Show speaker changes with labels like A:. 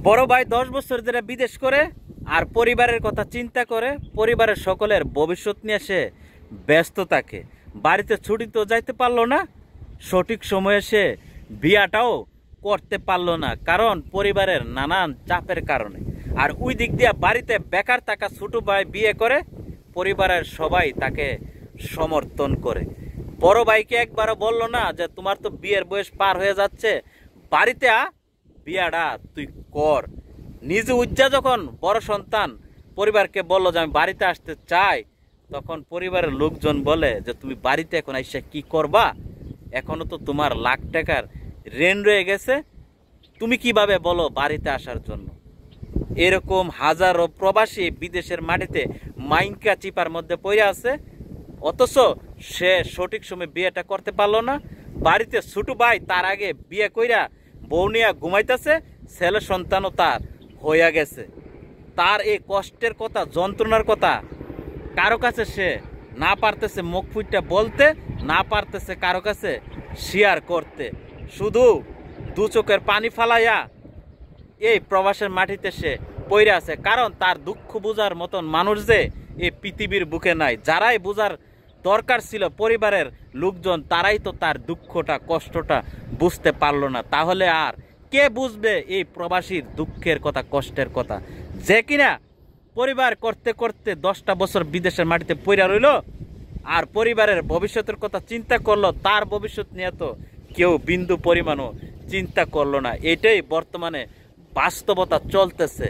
A: বড় ভাই 10 বছর ধরে বিদেশ করে আর পরিবারের কথা চিন্তা করে, পরিবারের সকলের ভবিষ্যৎ নিয়ে সে ব্যস্ত থাকে। বাড়িতে ছুটিতেও যাইতে পারলো না, সঠিক সময়ে সে বিয়াটাও করতে পারলো না, কারণ পরিবারের নানান চাপের কারণে। আর ওই দিক দিয়ে বাড়িতে বেকার থাকা ছোট ভাই বিয়ে করে, পরিবারের সবাই তাকে সমর্থন করে। বড় ভাইকে একবারও বললো না যে তোমার তো বিয়ের বয়স পার হয়ে যাচ্ছে, বাড়িতে বিয়াটা তুই কর। নিজে উজ্জা যখন বড় সন্তান পরিবারকে বললো যে আমি বাড়িতে আসতে চাই, তখন পরিবারের লোকজন বলে যে তুমি বাড়িতে এখন আইসা কি করবা, এখনো তো তোমার লাখ টাকার ঋণ রয়ে গেছে, তুমি কিভাবে বলো বাড়িতে আসার জন্য। এরকম হাজারো প্রবাসী বিদেশের মাটিতে মাইনকা চিপার মধ্যে পড়ে আছে, অথচ সে সঠিক সময় বিয়েটা করতে পারলো না। বাড়িতে ছোট ভাই তার আগে বিয়ে কইরা বউ নিয়া ঘুমাইতেছে, ছেলে সন্তানও তার হইয়া গেছে। তার এই কষ্টের কথা, যন্ত্রণার কথা কারো কাছে সে না পারতেছে মুখ ফুটটা বলতে, না পারতেছে কারো কাছে শেয়ার করতে, শুধু দু চোখের পানি ফালাইয়া এই প্রবাসের মাটিতে সে পইরে আছে। কারণ তার দুঃখ বুঝার মতন মানুষ যে এই পৃথিবীর বুকে নাই। যারাই বুঝার দরকার ছিল পরিবারের লোকজন, তারাই তো তার দুঃখটা, কষ্টটা বুঝতে পারলো না। তাহলে আর কে বুঝবে এই প্রবাসীর দুঃখের কথা, কষ্টের কথা, যে কিনা পরিবার করতে করতে 10টা বছর বিদেশের মাটিতে পইরা রইল, আর পরিবারের ভবিষ্যতের কথা চিন্তা করলো, তার ভবিষ্যৎ নিয়ে তো কেউ বিন্দু পরিমাণও চিন্তা করলো না। এটাই বর্তমানে বাস্তবতা চলতেছে।